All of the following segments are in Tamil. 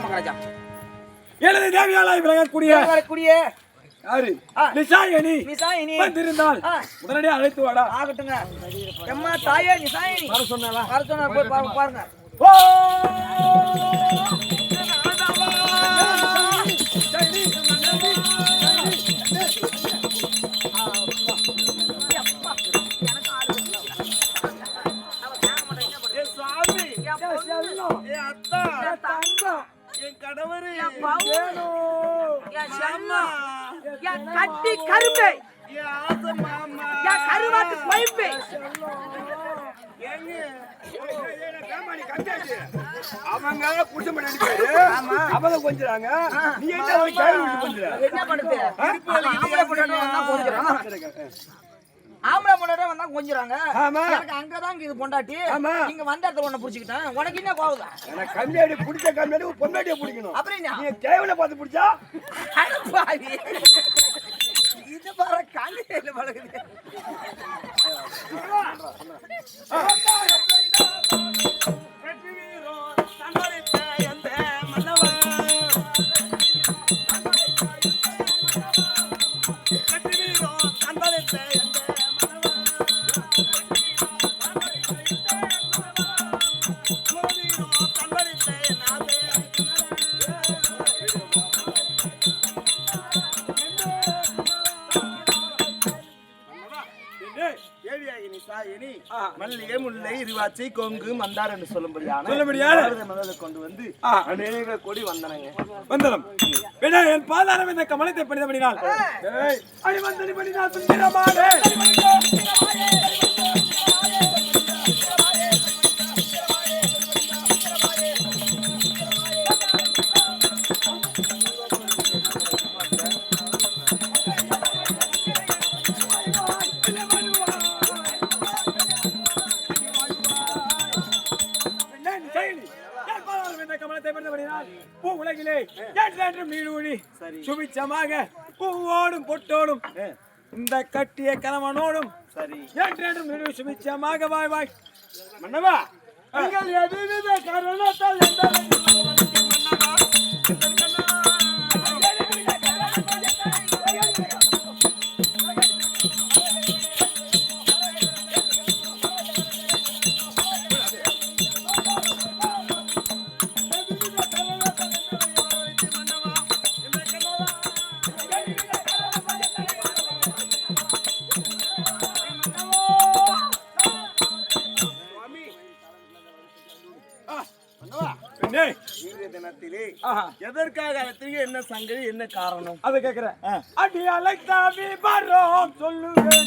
மகாராஜா. எனது தேவியாலாய் விளங்கக்கூடிய யாரு? நிசாயினி வந்திருந்தால் உடனடியாக அழைத்து வாடா. ஆகட்டுங்க. எம்மா தாயே நிசாயினி வர சொன்னாளா? வர சொன்னா போய் பாருங்க. ஓ கட்டி கரும்பை கருவாட்டு பைப்பை அவங்க புடிச்ச பண்ணி அவங்க கொஞ்சறாங்க. நீ என்ன என்ன பண்ணுது? ஆம்பளை முன்னாடி வந்தா கொஞ்சறாங்க. எனக்கு அங்கதான் இது பொண்டாட்டி. இங்க வந்த இடத்துல ஒண்ணு புடிச்சிட்டேன். உனக்கு என்ன கோவம்? எனக்கு கம்மியாடி புடிச்ச கம்மியாடி பொண்டாட்டிய புடிக்கணும். அப்புறம் நீ கேவல பார்த்து புடிச்சா அடப்பாவி. இது பாரு காலையில வளக்குது. கட்டிவீரோ சமரித்த அந்த மன்னவா கட்டிவீரோ சமரித்த மல்லிகை முல்லை இருவாச்சி கொங்கு மந்தார் என்று சொல்லும்படியான கொண்டு வந்து அநேக கோடி வந்தனங்க. வந்தனம் என் பாதாரம் இந்த கமலத்தை படித்தபடினால் அடிவந்தனி படினால் சுந்தரமானே பூ உலகிலே மீனூழி சுபிச்சமாக பூவோடும் பொட்டோடும் இந்த கட்டிய கணவனோடும் சரி என்றென்றும் மீனூழி சுபிச்சமாக வாய் வாய் மன்னவா எதுவித காரணத்தால் எதற்காக அழைத்தீங்க? என்ன சங்கதி, என்ன காரணம்? அதை கேக்குறேன். அடி அழைத்தாவி வரோம் சொல்லுவேன்.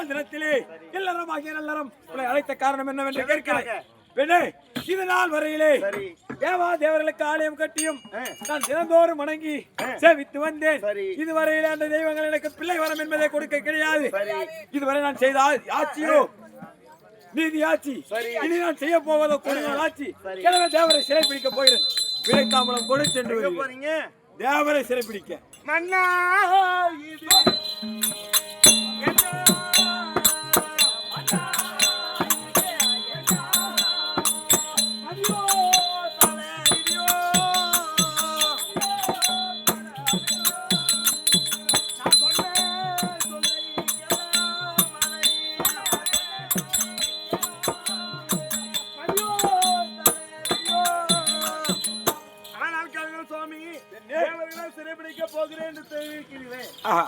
தினத்திலே இல்லறமாகிய நல்லறம் உங்களை அழைத்த காரணம் என்னவென்று கேட்கிறேன். பெண்ணே, இது நாள் வரையிலே தேவா தேவர்களுக்கு ஆலயம் கட்டியும் நான் தினந்தோறும் வணங்கி சேவித்து வந்தேன். இதுவரையிலே அந்த தெய்வங்கள் எனக்கு பிள்ளை வரம் என்பதை கொடுக்க கிடையாது. இதுவரை நான் செய்த ஆட்சியோ நீதி ஆட்சி, இனி நான் செய்ய போவதோ கொடுங்கள் ஆட்சி. எனவே தேவரை சிறைப்பிடிக்க போகிறேன். விடைத்தாமலம் கொடு சென்று போறீங்க தேவரை சிறைப்பிடிக்க. மன்னா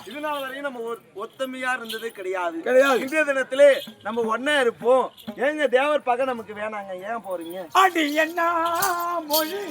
இதனால வரையும் நம்ம ஒத்தமையா இருந்தது கிடையாது. இன்றைய தினத்திலே நம்ம ஒன்னா இருப்போம். ஏங்க தேவர் பகை நமக்கு வேணாங்க, ஏன் போறீங்க? அடி என்ன மொழி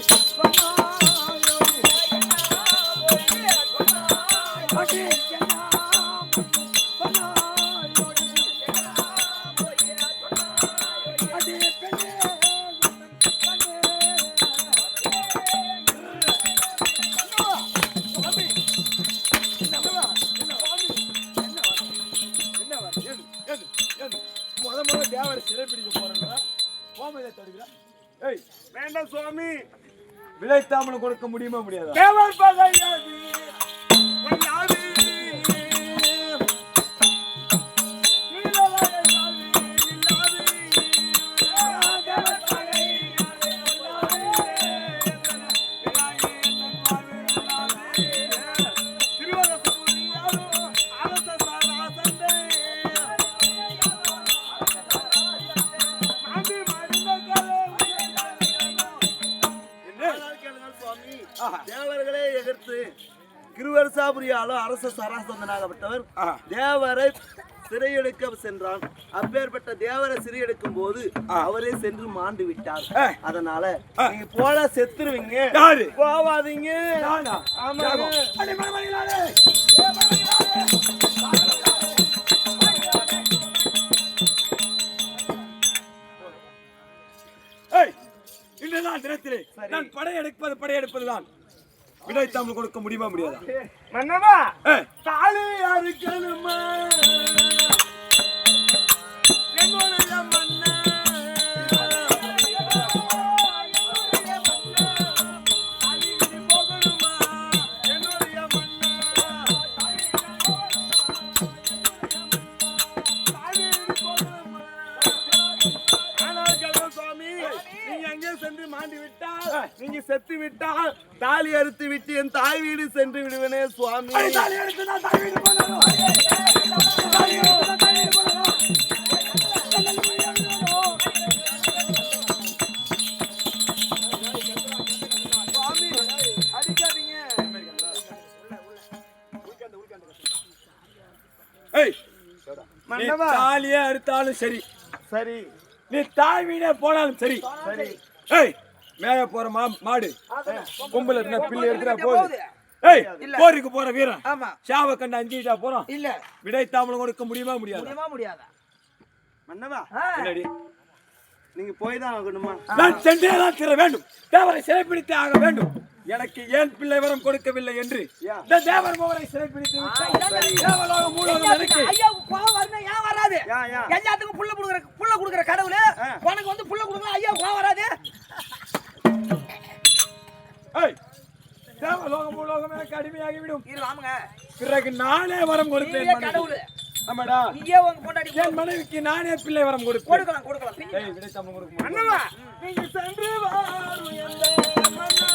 விளைத்தாமல் கொடுக்க முடியுமா முடியாதா? தேவர் பகையாது தேவர்களை எதிர்த்து கிருவரசாபுரியாலும் அரச சராசந்தனாகப்பட்டவர் தேவரை சிறையெடுக்க சென்றான். அப்பேற்பட்ட தேவரை சிறையெடுக்கும் போது அவரே சென்று மாண்டு விட்டார். அதனால நீங்க போல செத்துருவீங்க, போவாதீங்க. இன்றுதான் தினத்திலே நான் படையெடுப்பதுதான். விளைத்தாமல் கொடுக்க முடியுமா முடியாதா? மன்னவா, தாலி யாருக்கணுமா என்னுடைய மன்னா, போகணுமா என்னுடைய மன்னா. சுவாமி, நீங்க அங்கே சென்று மாண்டு விட்டால், நீங்க செத்து விட்டால் தாலி அறுத்து விட்டு என் தாய் வீடு சென்று விடுவேனே சுவாமி. தாலியே அறுத்தாலும் சரி, சரி, நீ தாய் வீடே போனாலும் சரி, சரி. மேய போற மாடு கும்பல பிள்ளை இருக்கிற போகுது. போருக்கு போற வீரன் சாவ கண்டு அஞ்சிட்டா போறோம். இல்ல விடைத்தாமல் கொடுக்க முடியுமா முடியாதா? மன்னவா, நீங்க போய் தான் ஆகணுமா? நான் சென்றே தான் தர வேண்டும். தேவரை சிறைப்பிடித்து ஆக வேண்டும். எனக்கு ஏன் பிள்ளை வரம் கொடுக்கவில்லை என்று இந்த தேவர் மோகனை சிறைப்பிடித்து தேவலோகம் முழுவதும் இருக்கு. ஐயா கோவம் வரணும், ஏன் வராது? எல்லாத்துக்கும் புள்ள குடுக்குற கடவுளே உனக்கு வந்து புள்ள குடுக்கணும். ஐயா கோவம் வராது? தேவலோகம் முழுவதும் எனக்கு அடிமையாகிவிடும். ஆமாங்க, பிறகு நானே வரம் கொடுப்பேன். கடவுள் ஆமாடா, நீயே உங்க பொண்டாட்டி என் மனைவிக்கு நானே பிள்ளை வரம் கொடுப்பேன். கொடுக்கலாம். விடைத்தாமல் கொடுக்க மன்னவா, நீங்க சென்று வாரு எல்லே மன்னா.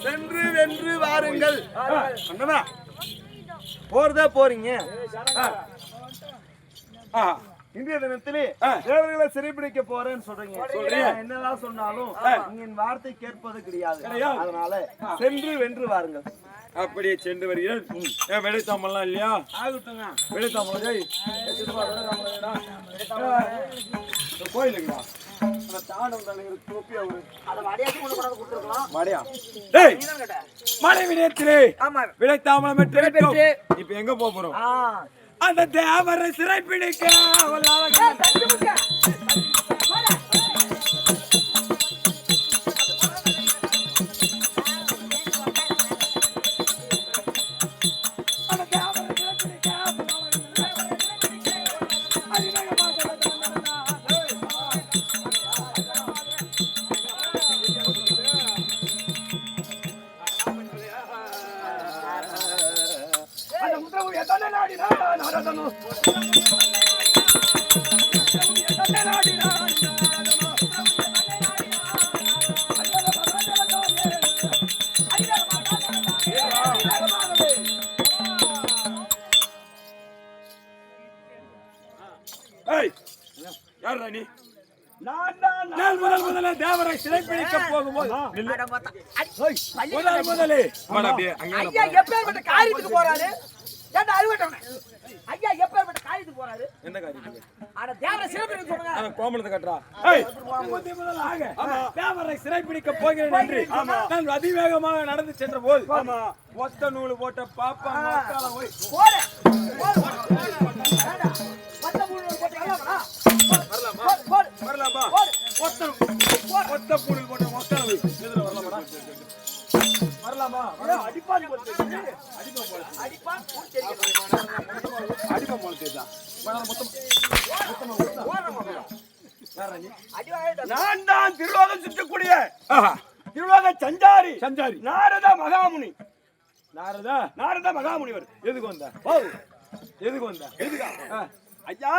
சென்று வென்று வாருங்கள். மன்னவா, போறதா போறீங்க. இந்திய தினத்திலே தேவர்களை சிறைப்பிடிக்க போறேன்னு சொல்றீங்க. என்னதான் சொன்னாலும் நீங்க என் வார்த்தை கேட்பது கிடையாது. அதனால சென்று வென்று வாருங்கள். அப்படியே சென்று வருகிறேன். விடைத்தாமல்லாம் இல்லையா? ஆகட்டுங்க. விடைத்தாமல கோயிலுங்களா? விடைத்தாமலம் இப்ப எங்க போறோம்? அந்த தேவரை சிறைப்பிடிக்க. முதல்ல தேவரை சிறைப்பிடிக்க போகும்போது முதலே ஐயா எப்பேற்பட்ட காரியத்துக்கு போறாரு? ஏன்டா அறிவட்டவனே, ஐயா எப்பேற்பட்ட காரியத்துக்கு போறாரு? என்ன காரியத்துக்கு? அட தேவரை சிறைப்பிடிக்க சொல்லுங்க. அத கோமலத்தை கட்டறா. முதலாக தேவரை சிறைப்பிடிக்க போகிறேன் என்று நான் அதிவேகமாக நடந்து சென்ற போது ஒத்த நூல் போட்ட பாப்பா மக்கால போய் போடு. ஒத்த நூல் போட்டு வரலாமா ஒத்த பூடல் போட்ட மொத்தம் எதிர வரலாமா வரலாமா அடிப்பான் போல அடிப்பான் போல் தெரிகிறது. அடிப்பான் போல தெரியுதா மொத்தம் நான் தான் திருலோகம் சுற்றக்கூடிய திருலோக சஞ்சாரி நாரத மகாமுனி நாரத மகாமுனிவர் எதுக்கு வந்த எதுக்கு வந்த எதுக்கா ஐயா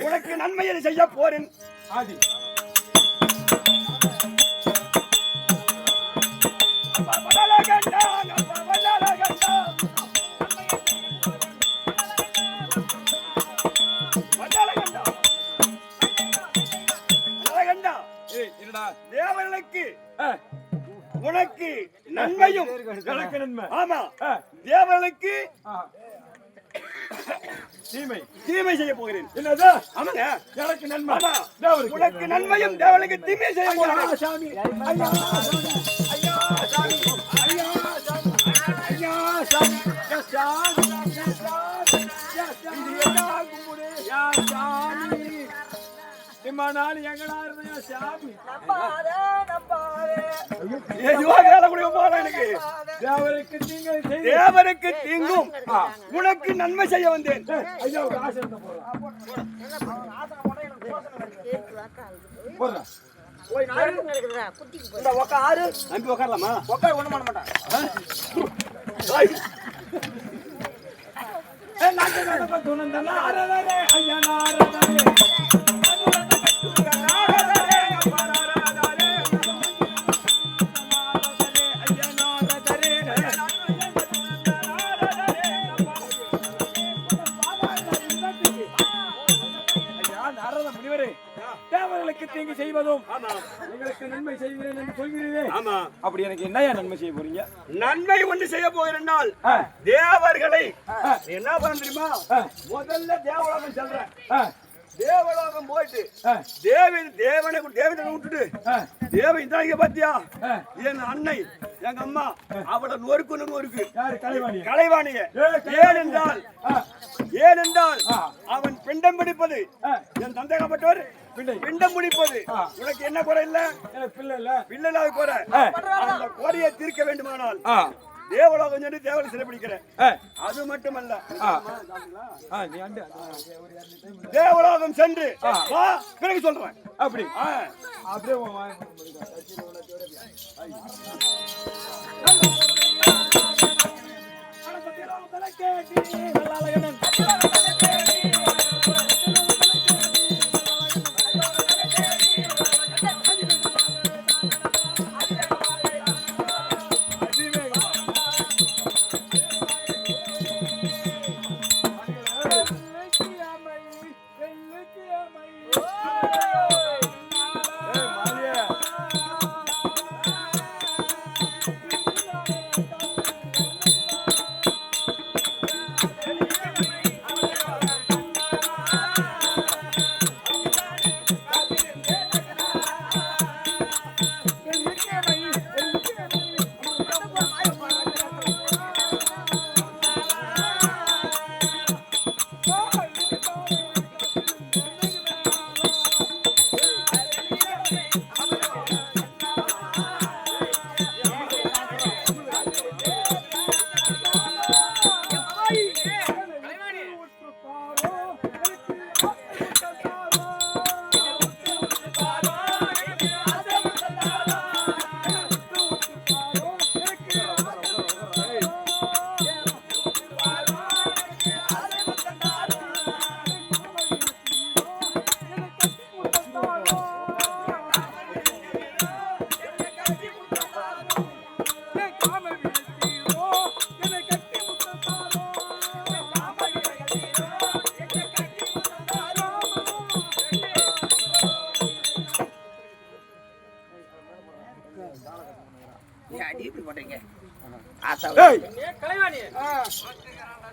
உனக்கு நன்மையை செய்ய போறேன் ஆதி தேவர்களுக்கு உனக்கு நன்மையும் எனக்கு நன்மை ஆமா தேவர்களுக்கு தீமை செய்ய போகிறேன் என்னது ஆமாங்க எனக்கு நன்மை உனக்கு நன்மையும் தேவர்களுக்கு தீமை செய்ய போகிறேன் சாமி ஐயா ஐயா சாமி ஐயா சாமி ஐயா சாமி யா சாமி யா சாமி யா சாமி இம்மானால எங்கடா இருந்த சாமி நம்பாதே ஏய் யோகால குடிக்க போற எனக்கு தேவருக்கு தீங்கும் உனக்கு நன்மை செய்ய வந்தேன் ஐயா ஒரு ஆசை இருந்தா போறா ஓய் நாய் இருக்குடா குட்டிக்கு போய் இந்த உட்காரு நம்பி உட்காரலாமா உட்கார் ஒண்ணும் பண்ண மாட்டான் ஏய் நாங்க துணந்தனா அரரே ஐயா நாரதே தேவர்களுக்கு தீங்கு செய்வதும் எங்களுக்கு நன்மை செய்கிறேன் என்று சொல்கிறீர்களே அப்படி எனக்கு என்னையா நன்மை செய்ய போறீங்க நன்மை ஒன்று செய்ய போகிறேன்னால் தேவர்களை என்ன பண்ண தெரியுமா முதல்ல தேவலோகம் சொல்றேன் தேவலோகம் போயிட்டு தேவனை விட்டுட்டு தேவ இந்தாங்க பாத்தியா என் அன்னை எங்க அம்மா அவளை நொறுக்கு கலைவாணிய ஏனென்றால் அவன் பிண்டம் பிடிப்பது என் தந்தகப்பட்டவர் பிண்டம் பிடிப்பது உனக்கு என்ன குறை இல்ல பிள்ளை இல்லாத குறை அந்த குறையை தீர்க்க வேண்டுமானால் தேவலோகம் சொல்லி தேவலை சிறைப்பிடிக்கிறேன் அது மட்டுமல்ல தேவலோகம் சென்று பிறகு சொல்றேன் அப்படி அப்படியே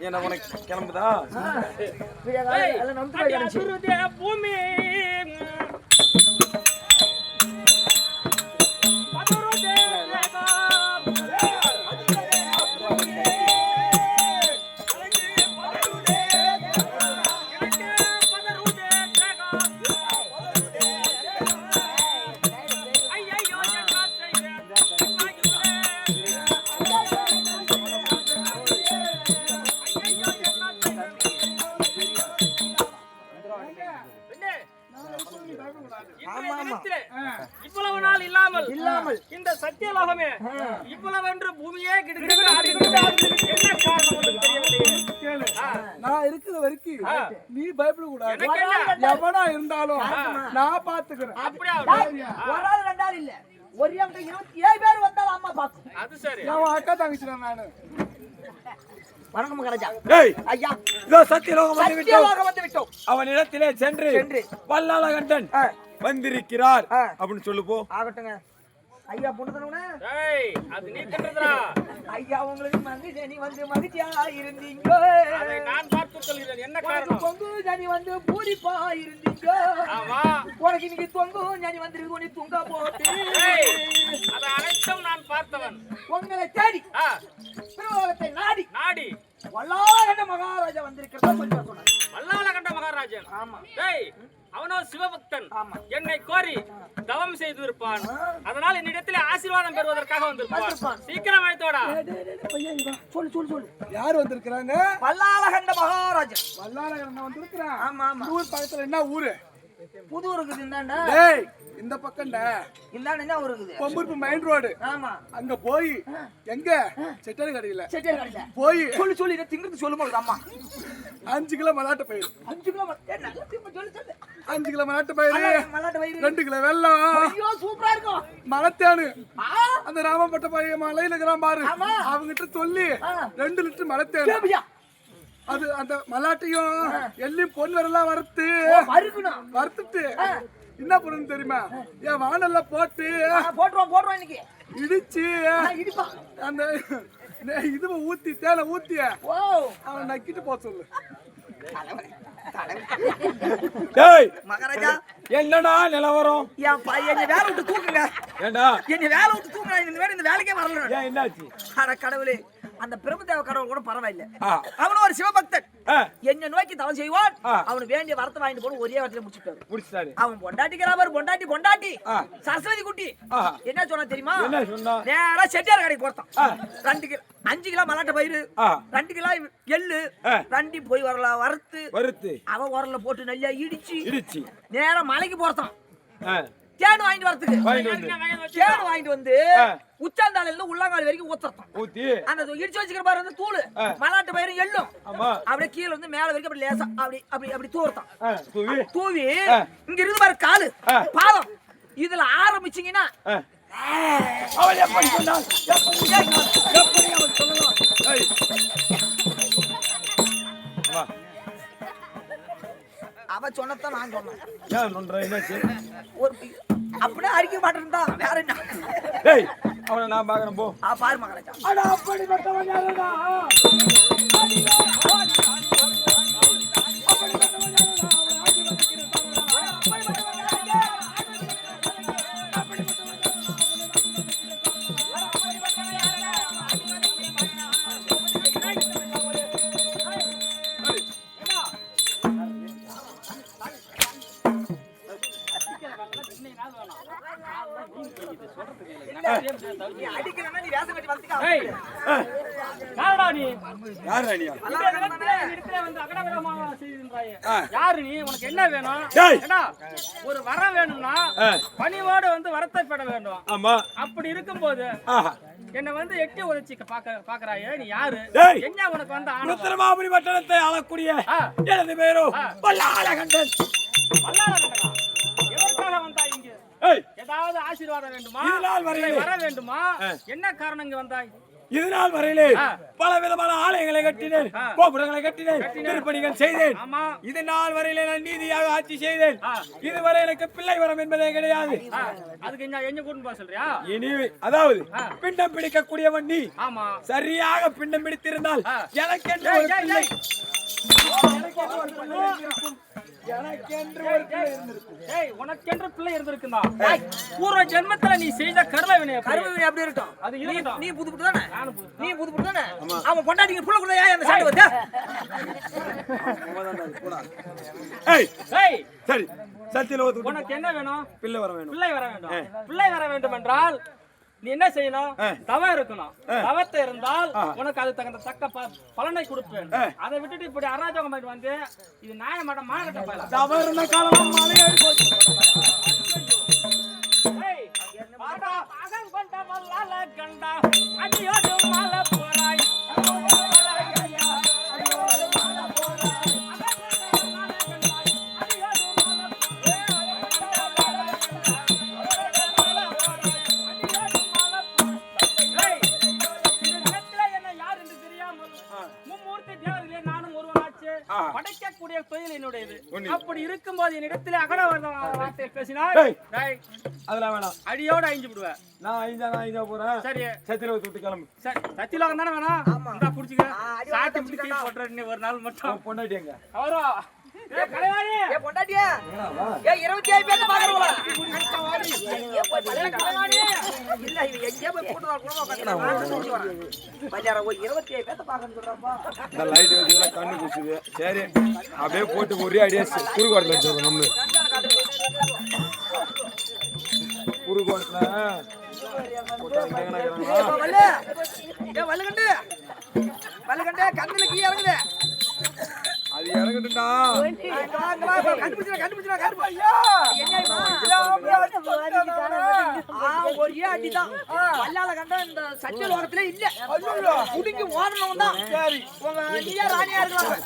என்ன உனக்கு கிளம்புதா பூமி ஆமா ஆமா இவ்வளவு நாள் இல்லாமல் இல்லாமல் இந்த சத்தியலோகமே இவ்வளவு என்று பூமியே கிடுகிடு ஆடிக்கொண்டு என்ன காரணம் உங்களுக்கு தெரியவில்லையே. நான் இருக்கிற வரைக்கும் நீ பயப்படக்கூடாது. எனக்கு என்ன? எவனா இருந்தாலும் நான் பாத்துக்கிறேன். அப்படியா? ஒரு ஆள் ரெண்டு ஆள் இல்ல ஒரே 27 பேர் வந்தாலும் அம்மா பாத்து. அது சரி. என் அக்கா தங்கச்சிதான் நானு. வணக்கம் மகாராஜா. டேய் ஐயா இதோ சத்தியலோகம் வந்து விட்டோம். சத்தியலோகம் வந்து விட்டோம். அவனிடத்திலே சென்று வல்லாளகண்டன் வந்திருக்கிறார் அப்படின்னு சொல்லு போ. ஆகட்டுங்க ஐயா பொண்ணுதானே. ஏய் அது நீ தின்றதுடா. ஐயா உங்களுக்கு மகிழ்ச்சி வந்து மகிழ்ச்சியா இருந்தீங்க. அதை நான் பார்த்து சொல்கிறேன். என்ன காரணம்? தொங்கு ஜனி வந்து பூரிப்பா இருந்தீங்க. ஆமா. உனக்கு இன்னைக்கு தொங்கு ஜனி வந்திருக்கு நீ துங்க போட்டு. ஏய் அதை அனைத்தும் நான் பார்த்தவன். உங்களை தேடி பிரலோகத்தை நாடி நாடி வல்லாளகண்ட மகாராஜா வந்திருக்கிறதா கொஞ்சம் சொன்னார். வல்லாளகண்ட மகாராஜன். ஆமா. டேய் அவனோ சிவபக்தன். ஆமா. என்னை கோரி தவம் செய்து இருப்பான். அதனால் என்னிடத்தில் ஆசீர்வாதம் பெறுவதற்காக வந்திருப்பான். சீக்கிரம் அழைத்தோடா. சொல்லு சொல்லு சொல்லு. யார் வந்திருக்கிறாங்க? வல்லாளகண்ட மகாராஜா. வல்லாளகண்டன் வந்திருக்கிறான். ஆமா ஆமா. ஊர் பக்கத்துல என்ன ஊரு? புது இருக்குது இந்தாண்டா. டேய் இந்த பக்கம்டா. இந்தாண்ட என்ன ஊர் இருக்குது? Pombur main road. ஆமா. அங்க போய் எங்க செட்டர் கடையில செட்டியார் கடையில போய் சொல்லு சொல்லு இதை திங்கிறது சொல்லுமா அம்மா. 5 கிலோ மலாட்ட பயிர். 5 கிலோ என்ன சொல்லு சொல்லு. 5 கிலோ மலாட்ட பயிர். மல்லாட்ட வயிறு. 2 கிலோ வெல்லம். ஐயோ சூப்பரா இருக்கும். மலத்தேனு ஆ அந்த ராமப்பட்ட பையன் மலையில இருக்கிறான் பாரு. ஆமா. அவங்கிட்ட சொல்லி 2 லிட்டர் மலத்தேனு. கேபியா அது அந்த மலாட்டையும் எல்லையும் பொன் வரலாம் வறுத்து மறுக்கணும். வறுத்துட்டு என்ன பண்ணணும் தெரியுமா? என் வானல்ல போட்டு போட்டுருவோம் இன்னைக்கு இடிச்சு இடிப்பா. அந்த இதுவ ஊத்தி தேனை ஊத்தி ஓ அவன் நக்கிட்டு போக சொல்லு. மகாராஜா என்னடா நிலவரம்? என் பையன் வேலை விட்டு தூக்குங்க. ஏண்டா என்ன வேலை விட்டு தூக்குங்க. இந்த வேலைக்கே வரல. ஏன் என்னாச்சு? அட கடவுளே அந்த பிரம்மதேவ கடவுள் கூட பரவாயில்ல. அவனும் ஒரு சிவபக்தன். என்ன நோக்கி தவம் செய்வான். அவனுக்கு வேண்டிய வரத்தை வாங்கிட்டு போன ஒரே வாரத்துல முடிச்சுட்டாரு. அவன் பொண்டாட்டிக்கிறார் பொண்டாட்டி சரஸ்வதி குட்டி என்ன சொன்னா தெரியுமா? நேரா செட்டியார் கடைக்கு போறான். 5 கிலோ மலாட்ட பயிறு 2 கிலோ எள்ளு 2 போய் வரலாம் வறுத்து அவன் உரல்ல போட்டு நல்லா இடிச்சு நேரா மலைக்கு போறான். தேன் வாங்கிட்டு வரதுக்கு தேன் வாங்கிட்டு வந்து உச்சாந்தால இருந்து உள்ளங்கால் வரைக்கும் ஊத்துறான். அந்த இடிச்சு வச்சுக்கிற பாரு வந்து தூள் மலாட்டு பயிறு எள்ளும் அப்படியே கீழே வந்து மேல வரைக்கும் அப்படி லேசா அப்படி தூர்த்தான். தூவி இங்க இருந்து பாரு காலு பாதம் இதுல ஆரம்பிச்சீங்கன்னா அவள் எப்படி சொன்னான்? எப்படி அவள் சொல்லலாம்? அவ சொன்னதான் நான் சொன்னேன். ஏன் நொன்ற என்னாச்சு? ஒரு அப்படியே அடிக்க மாட்டேன்டா வேற என்ன? டேய் அவனை நான் பாக்குறேன் போ. பாரு மகாராஜா. அட அப்படிப்பட்டவன் யாரடா? அடிக்கிறேன்னா நீ வேஷம் கட்டி வந்துக்க. ஏய் யாரடா நீ? யாரா நீ? இடத்துல வந்து அகடகடமா செய்திருந்தாயே. யாரு நீ? உனக்கு என்ன வேணும்? டேய் ஏண்டா ஒரு வரம் வேணும்னா பணிவோடு வந்து வரத்தை பெற வேண்டும். ஆமா. அப்படி இருக்கும்போது என்ன வந்து எட்டி உதச்சி பாக்குறாயே நீ யாரு? டேய் என்ன உனக்கு வந்து ஆனந்தம்? உத்தரமாபுரி பட்டணத்தை ஆளக்கூடிய எனது பேரோ வல்லாளகண்டன். வல்லாளகண்டனா? எதற்காக வந்தா இங்க? ஏதாவது ஆசீர்வாதம் வேண்டுமா? வர வேண்டுமா? என்ன காரணம் இங்க வந்தாய்? இதனால் வரையிலே பல விதமான ஆலயங்களை கட்டினேன், கோபுரங்களை கட்டினேன், திருப்பணிகள் செய்தேன். இதனால் வரையிலே நான் நீதியாக ஆட்சி செய்தேன். இதுவரை எனக்கு பிள்ளை வரம் என்பதே கிடையாது. அதுக்கு என்ன கூட்டு போக சொல்றியா? இனி அதாவது பிண்டம் பிடிக்கக்கூடியவன் நீ. ஆமா. சரியாக பிண்டம் பிடித்திருந்தால் எனக்கென்று ஒரு பிள்ளை உனக்கென்று பிள்ளை இருந்திருக்குதா? பூர்வ ஜென்மத்துல நீ செய்த கர்ம வினை எப்படி இருக்கும்? அது இருக்கட்டும். நீ புதுப்புட்டு தானே? நீ புதுப்புட்டு தானே? அவன் பொண்டாட்டிக்கு புள்ள கூட ஏன் அந்த சண்டை வந்து? ஏய் ஏய் சரி சத்தியலோகத்துக்கு உனக்கு என்ன வேணும்? பிள்ளை வர வேணும். பிள்ளை வர வேண்டும். பிள்ளை வர வேண்டும் என்றால் நீ என்ன செய்யணும்? தவம் இருக்கணும். தவத்தை இருந்தால் உனக்கு அது தக்க பலனை கொடுப்பேன். அதை விட்டுட்டு இப்படி அராஜகம் பண்ணிட்டு வந்து இது நியாயமாட்ட மானகட்ட தவறுன காலம் மலையேறி போச்சு. தொழில் என்னுடையது. அப்படி இருக்கும்போது என்னிடத்தில் அகட வார்த்தை பேசினால் டேய். டேய், அதெல்லாம் வேணாம். அடியோட அழிஞ்சு விடுவேன். நான் ஐந்தா போறேன். சரி சத்திர விட்டு கிளம்பு. சரி, சத்திலோகம் தானே வேணாம். இந்தா புடிச்சுக்க. சாத்தி முடிச்சு போட்டுற ஒரு நாள் மட்டும். பொண்டாட்டிங்க அவரோ ஏய் கலைவாணி, ஏ பொண்டாட்டியா ஏ 25 பேர் பாக்குறவங்களா கலைவாணி இல்ல இவன் எங்கே போய் போட்டு குளமா உட்கார்ந்து பஜார ஒரு 25 பேர் பாக்கன்னு சொல்றப்பா. இந்த லைட் வச்சுல கண்ணு குசுது. சரி அப்படியே போட்டு ஒரே அடியா குறுக்கோட்டல வச்சிருக்கோம். நம்ம குறுக்கோட்டல வல்லுகண்டே கண்ணுல கீ இறங்குது. அது இறங்கட்டும்டா. ஒரே அடிதான் வல்லால கண்ட இந்த சத்திய லோகத்திலே இல்ல. குடிக்கு ஓடணும் தான். சரி உங்க நீயா ராணியா இருக்கலாம்.